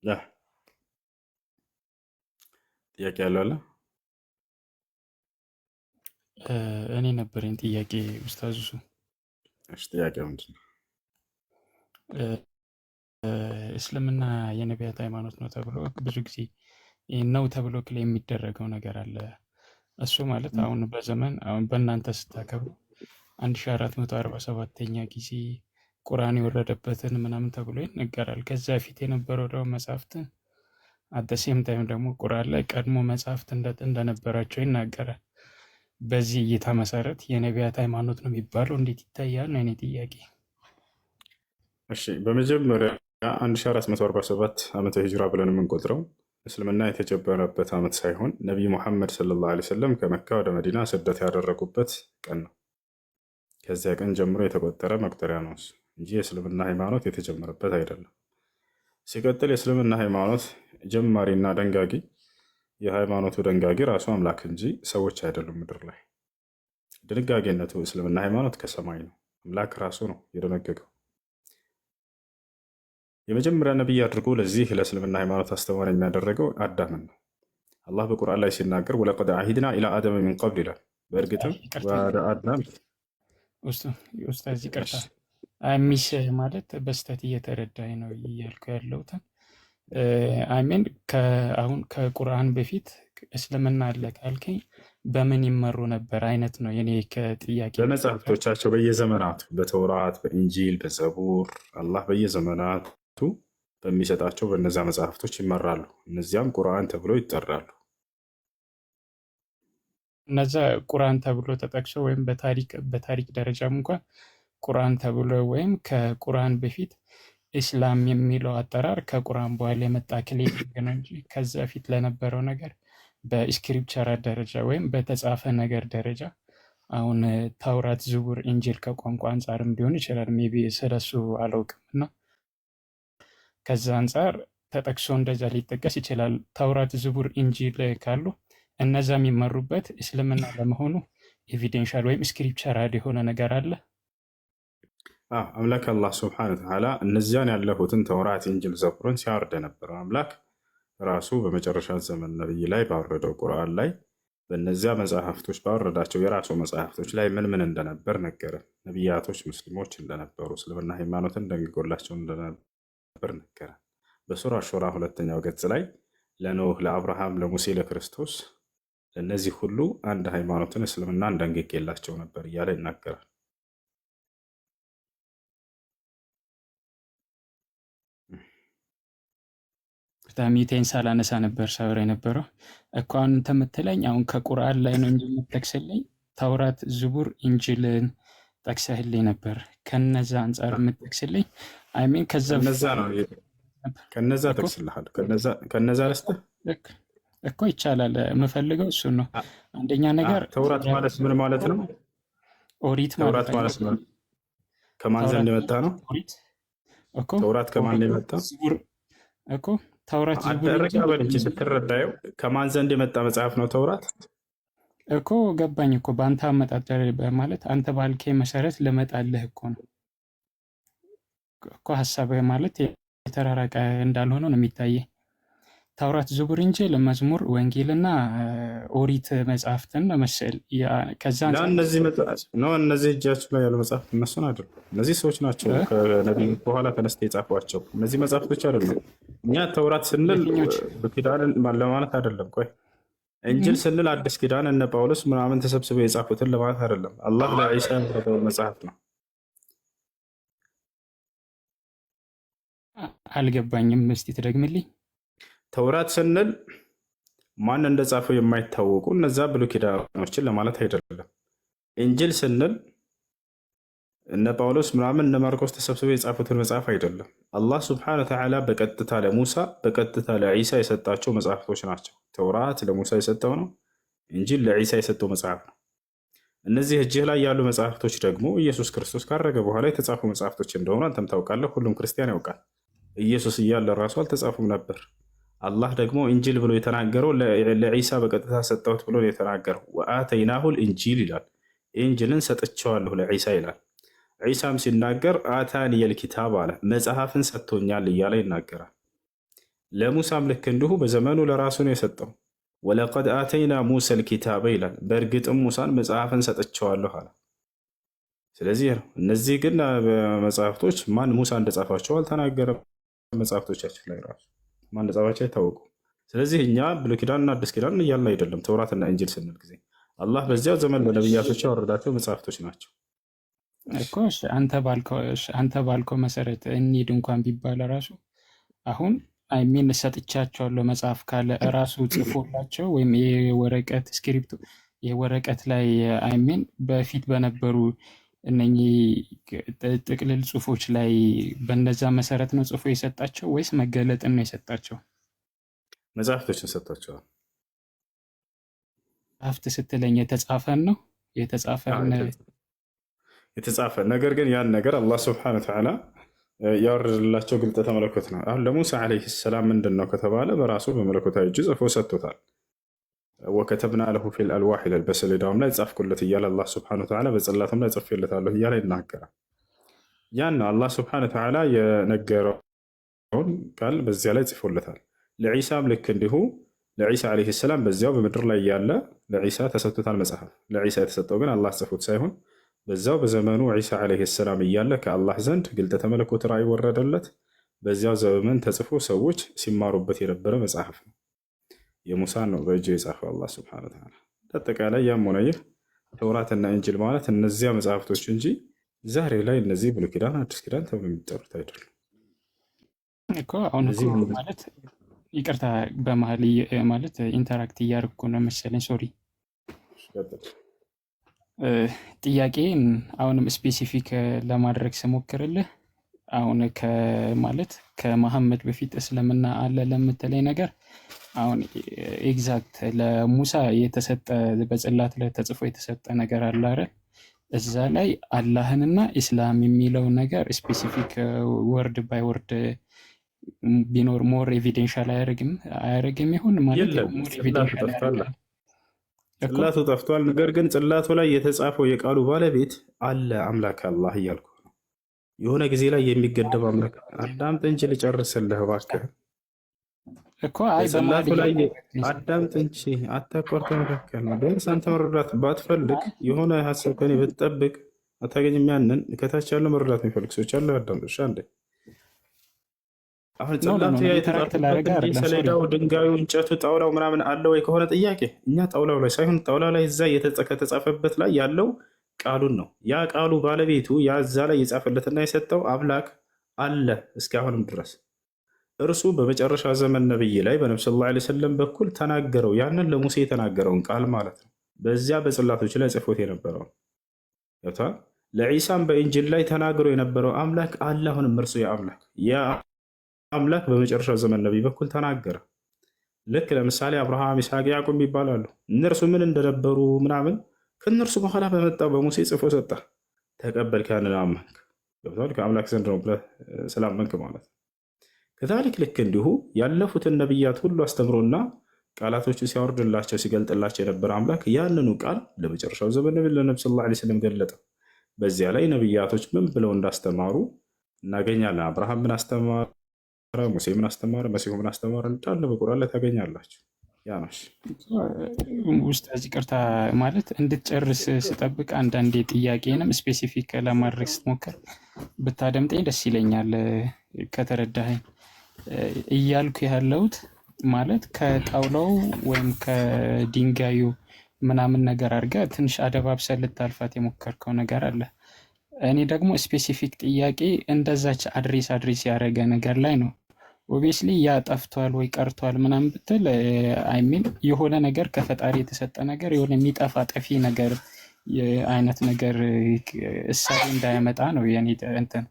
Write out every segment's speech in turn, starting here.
ያ ጥያቄ ያለው አለ? እኔ ነበረኝ ጥያቄ ኡስታዝ ሱ እሺ ጥያቄው ምንድን ነው? እስልምና የነቢያት ሃይማኖት ነው ተብሎ ብዙ ጊዜ ነው ተብሎ ክሌ የሚደረገው ነገር አለ። እሱ ማለት አሁን በዘመን አሁን በእናንተ ስታከብሩ 1447ኛ ጊዜ ቁርአን የወረደበትን ምናምን ተብሎ ይነገራል። ከዛ በፊት የነበረው ደግሞ መጽሐፍት አደሴም ታይም ደግሞ ቁርአን ላይ ቀድሞ መጽሐፍት እንደነበራቸው ይናገራል። በዚህ እይታ መሰረት የነቢያት ሃይማኖት ነው የሚባለው እንዴት ይታያል ነው የኔ ጥያቄ። እሺ በመጀመሪያ 1447 ዓመተ ሂጅራ ብለን የምንቆጥረው እስልምና የተጀመረበት ዓመት ሳይሆን ነቢይ ሙሐመድ ሰለላሁ ዐለይሂ ወሰለም ከመካ ወደ መዲና ስደት ያደረጉበት ቀን ነው። ከዚያ ቀን ጀምሮ የተቆጠረ መቁጠሪያ ነው እሱ እንጂ የእስልምና ሃይማኖት የተጀመረበት አይደለም። ሲቀጥል የእስልምና ሃይማኖት ጀማሪና ደንጋጊ የሃይማኖቱ ደንጋጊ ራሱ አምላክ እንጂ ሰዎች አይደሉም። ምድር ላይ ድንጋጌነቱ እስልምና ሃይማኖት ከሰማይ ነው። አምላክ ራሱ ነው የደነገገው። የመጀመሪያ ነቢይ አድርጎ ለዚህ ለእስልምና ሃይማኖት አስተማሪ የሚያደረገው አዳምን ነው። አላህ በቁርአን ላይ ሲናገር ወለቀድ አሂድና ኢላ አደም ሚን ቀብል ይላል። በእርግጥም ወደ አዳም ኡስታዝ ይቅርታ ሚስ ማለት በስተት እየተረዳኝ ነው እያልኩ ያለሁትን አይሜን አሁን ከቁርአን በፊት እስልምና አለ ካልከኝ በምን ይመሩ ነበር አይነት ነው የኔ ከጥያቄ። በመጽሐፍቶቻቸው በየዘመናቱ በተውራት፣ በኢንጂል፣ በዘቡር አላህ በየዘመናቱ በሚሰጣቸው በነዛ መጽሐፍቶች ይመራሉ። እነዚያም ቁርአን ተብሎ ይጠራሉ። እነዛ ቁርአን ተብሎ ተጠቅሶ ወይም በታሪክ ደረጃም እንኳን ቁርአን ተብሎ ወይም ከቁርአን በፊት ኢስላም የሚለው አጠራር ከቁርአን በኋላ የመጣ ክሌም ነው እንጂ ከዛ በፊት ለነበረው ነገር በስክሪፕቸር ደረጃ ወይም በተጻፈ ነገር ደረጃ አሁን ታውራት፣ ዝቡር፣ ኢንጂል ከቋንቋ አንጻርም ሊሆን ይችላል። ሜይ ቢ ስለሱ አላውቅም እና ከዛ አንጻር ተጠቅሶ እንደዛ ሊጠቀስ ይችላል። ታውራት፣ ዝቡር፣ ኢንጂል ካሉ እነዛ የሚመሩበት እስልምና ለመሆኑ ኤቪደንሻል ወይም ስክሪፕቸራል የሆነ ነገር አለ። አምላክ አላህ ስብሐነ ወተዓላ እነዚያን ያለፉትን ተውራት፣ ኢንጂል፣ ዘቡርን ሲያወርድ የነበረው አምላክ ራሱ በመጨረሻ ዘመን ነቢይ ላይ ባወረደው ቁርአን ላይ በእነዚያ መጽሐፍቶች ባወረዳቸው የራሱ መጽሐፍቶች ላይ ምን ምን እንደነበር ነገረ። ነቢያቶች ሙስሊሞች እንደነበሩ እስልምና ሃይማኖትን ደንግጎላቸው እንደነበር ነገረ። በሱራ ሹራ 2ኛው ገጽ ላይ ለኖህ፣ ለአብርሃም፣ ለሙሴ፣ ለክርስቶስ ለእነዚህ ሁሉ አንድ ሃይማኖትን እስልምናን ደንግጌላቸው ነበር እያለ ይናገራል። ሚቴን ሳላነሳ ነበር ሳወራ የነበረው እኮ አሁን እንትን የምትለኝ አሁን ከቁርአን ላይ ነው እንጂ የምትጠቅስልኝ ታውራት፣ ዝቡር፣ ኢንጂልን ጠቅሰህልኝ ነበር። ከነዛ አንጻር የምትጠቅስልኝ አይሜን ከነዛ ጠቅስልሃል። ከነዛ ለስተ እኮ ይቻላል። የምፈልገው እሱን ነው። አንደኛ ነገር ተውራት ማለት ምን ማለት ነው? ኦሪት ተውራት ማለት ነው ከማን ዘንድ የመጣ ነው? ተውራት ከማን የመጣ እኮ ተውራት ዝቡር እንጂ ስትረዳየው ከማን ዘንድ የመጣ መጽሐፍ ነው ተውራት እኮ ገባኝ እኮ በአንተ አመጣጠር ማለት አንተ ባልኬ መሰረት ልመጣልህ እኮ ነው እኮ ሀሳብ ማለት የተራራቀ እንዳልሆነ ነው የሚታየ። ታውራት፣ ዝቡር፣ ኢንጂል፣ መዝሙር፣ ወንጌልና ኦሪት መጽሐፍትን መሰል እነዚህ እጃችሁ ላይ ያሉ መጽሐፍት እነሱን አይደሉም። እነዚህ ሰዎች ናቸው ከነቢዩ በኋላ ተነስተው የጻፏቸው። እነዚህ መጽሐፍቶች አይደሉም። እኛ ተውራት ስንል በኪዳን ለማለት አይደለም። ቆይ እንጂል ስንል አዲስ ኪዳን እነ ጳውሎስ ምናምን ተሰብስበው የጻፉትን ለማለት አይደለም። አላህ ለዒሳ ያወረደው መጽሐፍ ነው። አልገባኝም። እስቲ ትደግምልኝ። ተውራት ስንል ማን እንደጻፈው የማይታወቁ እነዛ ብሉይ ኪዳኖችን ለማለት አይደለም። ኢንጂል ስንል እነ ጳውሎስ ምናምን እነ ማርቆስ ተሰብስበው የጻፉትን መጽሐፍ አይደለም። አላህ ስብሐነሁ ወተዓላ በቀጥታ ለሙሳ በቀጥታ ለዒሳ የሰጣቸው መጽሐፍቶች ናቸው። ተውራት ለሙሳ የሰጠው ነው። ኢንጂል ለዒሳ የሰጠው መጽሐፍ ነው። እነዚህ እጅህ ላይ ያሉ መጽሐፍቶች ደግሞ ኢየሱስ ክርስቶስ ካረገ በኋላ የተጻፉ መጽሐፍቶች እንደሆኑ አንተም ታውቃለህ። ሁሉም ክርስቲያን ያውቃል። ኢየሱስ እያለ ራሱ አልተጻፉም ነበር። አላህ ደግሞ ኢንጂል ብሎ የተናገረው ለዒሳ በቀጥታ ሰጠሁት ብሎ የተናገረው ወአተይናሁል ኢንጂል ይላል። ኢንጂልን ሰጥቼዋለሁ ለዒሳ ይላል። ዒሳም ሲናገር አታኒየል ኪታብ አለ፣ መጽሐፍን ሰጥቶኛል እያለ ይናገራል። ለሙሳም ልክ እንዲሁ በዘመኑ ለራሱ ነው የሰጠው። ወለቀድ አተይና ሙሳ ልኪታበ ይላል። በእርግጥም ሙሳን መጽሐፍን ሰጥቼዋለሁ አለ። ስለዚህ ነው እነዚህ ግን በመጽሐፍቶች ማን ሙሳ እንደጻፋቸው አልተናገረም። መጽሐፍቶቻችን ላይ ራሱ ማን እንደጻፋቸው አይታወቁም። ስለዚህ እኛ ብሉይ ኪዳንና አዲስ ኪዳን እያልን አይደለም። ተውራትና እንጂል ስንል ጊዜ አላህ በዚያው ዘመን ለነቢያቶች ያወረዳቸው መጽሐፍቶች ናቸው እኮ። አንተ ባልከው መሰረት እንሂድ እንኳን ቢባል ራሱ አሁን አይሚን ሰጥቻቸዋለሁ መጽሐፍ ካለ እራሱ ጽፎላቸው ወይም የወረቀት ስክሪፕቱ የወረቀት ላይ አይሚን በፊት በነበሩ እነኚህ ጥቅልል ጽሁፎች ላይ በነዛ መሰረት ነው ጽፎ የሰጣቸው ወይስ መገለጥን ነው የሰጣቸው? መጽሐፍቶችን ሰጥቷቸዋል። መጽሐፍት ስትለኝ የተጻፈን ነው የተጻፈ ነገር ግን ያን ነገር አላህ ስብሐነሁ ወተዓላ ያወረደላቸው ግልጠተ መለኮት ነው። አሁን ለሙሳ ዓለይሂ ሰላም ምንድን ነው ከተባለ በራሱ በመለኮታዊ እጁ ጽፎ ሰጥቶታል። ወከተብና ለሁ ፊል አልዋህ ይላል። በሰሌዳውም ላይ ጻፍኩለት እያለ አላህ ስብሐነሁ ወተዓላ በጽላትም ላይ ጽፌለታለሁ እያለ ይናገራል። ያን አላህ ስብሐነሁ ወተዓላ የነገረውን ቃል በዚያ ላይ ጽፎለታል። ለዒሳም ልክ እንዲሁ ለዒሳ ዓለይሂ ሰላም በዚያው በምድር ላይ ያለ ለዒሳ ተሰጥቶታል መጽሐፍ። ለዒሳ የተሰጠው ግን አላህ ጽፎት ሳይሆን በዛው በዘመኑ ዒሳ ዓለይሂ ሰላም እያለ ከአላህ ዘንድ ግልጠተ መለኮት ራእይ ወረደለት። በዚያው ዘመን ተጽፎ ሰዎች ሲማሩበት የነበረ መጽሐፍ ነው። የሙሳን ነው በእጁ የጻፈው አላህ ሱብሓነሁ ወተዓላ። አጠቃላይ ያም ሆነ ይህ ተውራትና እንጂል ማለት እነዚያ መጽሐፍቶች እንጂ ዛሬ ላይ እነዚህ ብሉይ ኪዳን፣ አዲስ ኪዳን ተብሎ የሚጠሩት አይደሉም እኮ። አሁን እኮ ማለት ይቅርታ በመሀል ማለት ኢንተራክት እያደረኩ ነው መሰለኝ። ሶሪ ጥያቄን አሁንም ስፔሲፊክ ለማድረግ ስሞክርልህ አሁን ማለት ከመሐመድ በፊት እስልምና አለ ለምትለኝ ነገር አሁን ኤግዛክት ለሙሳ የተሰጠ በጽላት ላይ ተጽፎ የተሰጠ ነገር አለ አይደል? እዛ ላይ አላህንና ኢስላም የሚለው ነገር ስፔሲፊክ ወርድ ባይ ወርድ ቢኖር ሞር ኤቪደንሻል አያደርግም ይሆን ማለት ሞር ኤቪደንሻል ጽላቱ ጠፍቷል። ነገር ግን ጽላቱ ላይ የተጻፈው የቃሉ ባለቤት አለ አምላክ አላህ እያልኩ ነው። የሆነ ጊዜ ላይ የሚገደብ አምላክ አዳምጥ እንጂ ልጨርስልህ እባክህ እኮ። አይ ጽላቱ ላይ አዳምጥ እንጂ አታቋርጥ መካከል ነው። ቢያንስ አንተ መረዳት ባትፈልግ የሆነ ሀሳብ ከኔ ብትጠብቅ አታገኝም። ያንን ከታች ያለው መረዳት የሚፈልግ ሰዎች አለ። አዳምጥ አንዴ። አሁን ጽላቱ የተጻፈበት ሰሌዳው፣ ድንጋዩ፣ እንጨቱ፣ ጣውላው ምናምን አለ ወይ ከሆነ ጥያቄ እኛ ጣውላው ላይ ሳይሆን ጣውላው ላይ እዛ ከተጻፈበት ላይ ያለው ቃሉን ነው። ያ ቃሉ ባለቤቱ ያ እዛ ላይ የጻፈለትና የሰጠው አምላክ አለ እስካሁንም ድረስ። እርሱ በመጨረሻ ዘመን ነብይ ላይ በነብዩ ሰለላሁ ዐለይሂ ወሰለም በኩል ተናገረው። ያንን ለሙሴ የተናገረውን ቃል ማለት ነው። በዚያ በጽላቶች ላይ ጽፎት የነበረው ለዒሳም በኢንጂል ላይ ተናግሮ የነበረው አምላክ አለ። አሁንም እርሱ አምላክ በመጨረሻው ዘመን ነቢይ በኩል ተናገረ። ልክ ለምሳሌ አብርሃም፣ ይስሐቅ፣ ያዕቆብ ይባላሉ። እነርሱ ምን እንደነበሩ ምናምን ከእነርሱ በኋላ በመጣው በሙሴ ጽፎ ሰጠ። ተቀበል፣ ያንን አመንክ። ከአምላክ ዘንድ ነው ብለህ ስላመንክ ማለት ነው። ከዛሊክ ልክ እንዲሁ ያለፉትን ነቢያት ሁሉ አስተምሮና ቃላቶችን ሲያወርድላቸው ሲገልጥላቸው የነበረ አምላክ ያንኑ ቃል ለመጨረሻው ዘመን ነቢይ ለነብዩ ሰለላሁ ዐለይሂ ወሰለም ገለጠ። በዚያ ላይ ነቢያቶች ምን ብለው እንዳስተማሩ እናገኛለን። አብርሃም ምን አስተማረ፣ ሙሴ ምን አስተማረ፣ መሲሁ ምን አስተማረ እንዳለ በቁርአን ላይ ታገኛላችሁ። ያነሽ ውስጥ እዚህ ቅርታ ማለት እንድትጨርስ ስጠብቅ አንዳንዴ ጥያቄንም ስፔሲፊክ ለማድረግ ስትሞክር ብታደምጠኝ ደስ ይለኛል። ከተረዳኸኝ እያልኩ ያለሁት ማለት ከጣውላው ወይም ከድንጋዩ ምናምን ነገር አድርገህ ትንሽ አደባብሰህ ልታልፋት የሞከርከው ነገር አለ። እኔ ደግሞ ስፔሲፊክ ጥያቄ እንደዛች አድሬስ ያደረገ ነገር ላይ ነው። ኦብቪየስሊ ያ ጠፍቷል ወይ ቀርቷል ምናምን ብትል አይሚን የሆነ ነገር ከፈጣሪ የተሰጠ ነገር የሆነ የሚጠፋ ጠፊ ነገር አይነት ነገር እሳቤ እንዳያመጣ ነው የኔ እንትን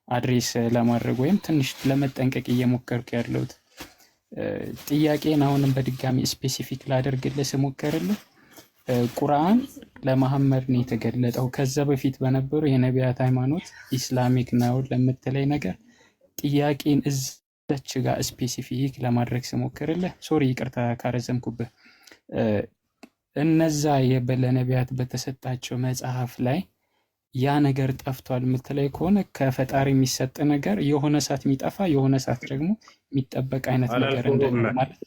አድሬስ ለማድረግ ወይም ትንሽ ለመጠንቀቅ እየሞከርኩ ያለሁት። ጥያቄን አሁንም በድጋሚ ስፔሲፊክ ላደርግልህ ስሞከርልህ ቁርአን ለመሐመድ ነው የተገለጠው። ከዛ በፊት በነበሩ የነቢያት ሃይማኖት ኢስላሚክ ነው ለምትለኝ ነገር ጥያቄን እዛች ጋር ስፔሲፊክ ለማድረግ ስሞክርልህ፣ ሶሪ ይቅርታ ካረዘምኩብህ፣ እነዛ ለነቢያት በተሰጣቸው መጽሐፍ ላይ ያ ነገር ጠፍቷል የምትለይ ከሆነ ከፈጣሪ የሚሰጥ ነገር የሆነ ሰዓት የሚጠፋ የሆነ ሰዓት ደግሞ የሚጠበቅ አይነት ነገር እንደሆነ ማለት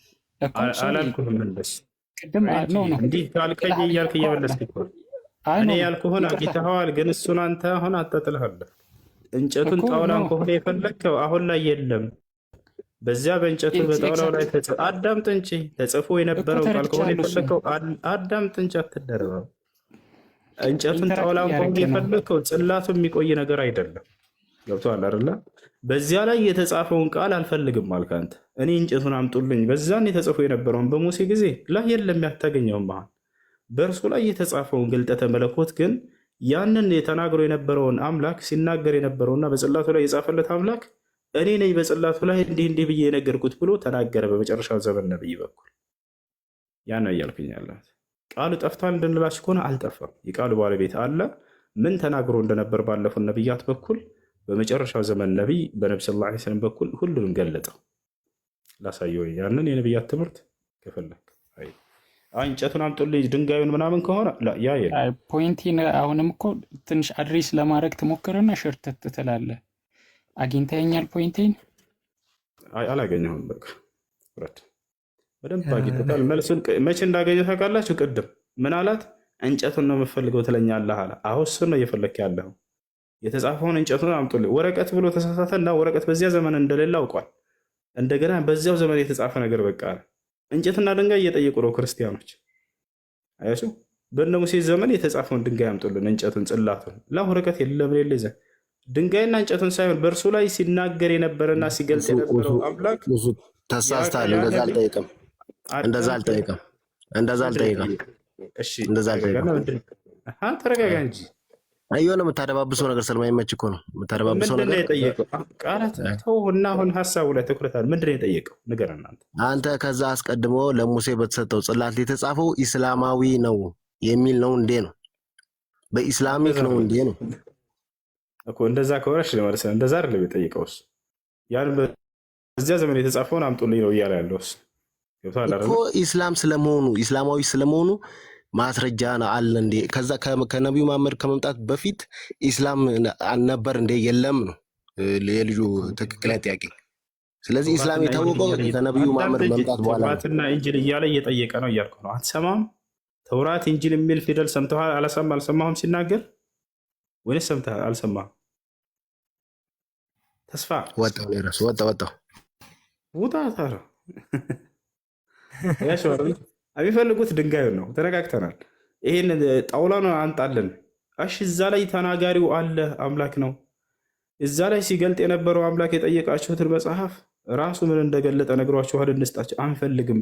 እኮ አላልኩህም። እንደስ ቅድም ነው እንዲህ ካልከኝ እያልክ እየመለስክ እኮ እኔ ያልኩህን አግኝተኸዋል፣ ግን እሱን አንተ አሁን አጣጥልሃለህ። እንጨቱን ጣውላን ከሆነ የፈለግከው አሁን ላይ የለም። በዚያ በእንጨቱ በጣውላው ላይ አዳምጥ እንጂ ተጽፎ የነበረው ቃል ከሆነ የፈለግከው አዳምጥ እንጂ አትደረበው። እንጨቱን ጣውላን ከሆነ የፈለግከው ጽላቱ የሚቆይ ነገር አይደለም። ገብቶሃል አይደለ? በዚያ ላይ የተጻፈውን ቃል አልፈልግም አልክ አንተ። እኔ እንጨቱን አምጡልኝ በዛን የተጽፎ የነበረውን በሙሴ ጊዜ ላይ የለም ያታገኘውም። መሀል በእርሱ ላይ የተጻፈውን ግልጠተ መለኮት ግን ያንን የተናግሮ የነበረውን አምላክ ሲናገር የነበረውና በጽላቱ ላይ የጻፈለት አምላክ እኔ ነኝ በጽላቱ ላይ እንዲህ እንዲህ ብዬ የነገርኩት ብሎ ተናገረ። በመጨረሻው ዘመን ነብይ በኩል ያ ነው እያልኩኝ ያለሁት። ቃሉ ጠፍቷል እንድንላችሁ ከሆነ አልጠፋም። የቃሉ ባለቤት አለ። ምን ተናግሮ እንደነበር ባለፉት ነብያት በኩል በመጨረሻው ዘመን ነቢይ በነቢ ሰለላሁ ዐለይሂ ወሰለም በኩል ሁሉንም ገለጠው። ላሳየው ያንን የነብያት ትምህርት ከፈለክ እንጨቱን አምጡልኝ ድንጋዩን ምናምን ከሆነ ያ ፖይንቲን አሁንም እኮ ትንሽ አድሬስ ለማድረግ ትሞክርና ሽርተት ትላለህ። አግኝተኸኛል? ፖይንቲን አላገኘሁም። በቃ ፍረድ። በደንብ አግኝተታል። መልሱን መቼ እንዳገኘው ታውቃላችሁ? ቅድም ምን አላት? እንጨቱን ነው የምፈልገው ትለኛለህ አለ። አሁን እሱን ነው እየፈለክ ያለው። የተጻፈውን እንጨቱን አምጡልኝ። ወረቀት ብሎ ተሳሳተና ወረቀት በዚያ ዘመን እንደሌለ አውቋል። እንደገና በዚያው ዘመን የተጻፈ ነገር በቃ አለ። እንጨትና ድንጋይ እየጠየቁ ነው ክርስቲያኖች። አያችሁ፣ በእነ ሙሴ ዘመን የተጻፈውን ድንጋይ አምጡልን፣ እንጨቱን፣ ጽላቱን። ወረቀት የለም ሌለ ይዘህ ድንጋይና እንጨቱን ሳይሆን በእርሱ ላይ ሲናገር የነበረና ሲገልጽ የነበረው አምላክ ተሳስታል። እንደዛ አልጠየቀም። ተረጋጋ እንጂ የሆነ የምታደባብሰው ነገር ስለማይመች እኮ ነው። የምታደባብሰው ነገር የጠየቀው ቃላት ተውና፣ አሁን ሀሳቡ ላይ ትኩረት አለ። ምንድን ነው የጠየቀው? ንገረን አንተ። ከዛ አስቀድሞ ለሙሴ በተሰጠው ጽላት የተጻፈው ኢስላማዊ ነው የሚል ነው እንዴ? ነው በኢስላሚክ ነው እንዴ? ነው እኮ እንደዛ ከሆነች ለማለት ነው። እንደዛ አይደለም የጠየቀው እሱ። ያን በዚያ ዘመን የተጻፈውን አምጡልኝ ነው እያለ ያለው እሱ እኮ። ኢስላም ስለመሆኑ ኢስላማዊ ስለመሆኑ ማስረጃ አለ እንዴ? ከዛ ከነቢዩ መሐመድ ከመምጣት በፊት ኢስላም አልነበር እንዴ? የለም ነው የልጁ ትክክለኛ ጥያቄ። ስለዚህ ኢስላም የታወቀው ከነቢዩ መሐመድ መምጣት በኋላ ነው። ተውራትና ኢንጂል እያለ እየጠየቀ ነው እያልኩ ነው። አትሰማም? ተውራት ኢንጂል የሚል ፊደል ሰምተሃል? አልሰማህም ሲናገር ወይስ ሰምተሃል? አልሰማህም? ተስፋ ወጣው ለራሱ ወጣው ውጣ ታረ ያሽወር የሚፈልጉት ድንጋዩን ነው። ተረጋግተናል። ይሄን ጣውላውን አንጣለን። እሺ፣ እዛ ላይ ተናጋሪው አለ፣ አምላክ ነው። እዛ ላይ ሲገልጥ የነበረው አምላክ የጠየቃችሁትን መጽሐፍ ራሱ ምን እንደገለጠ ነግሯችኋል። እንስጣችሁ አንፈልግም።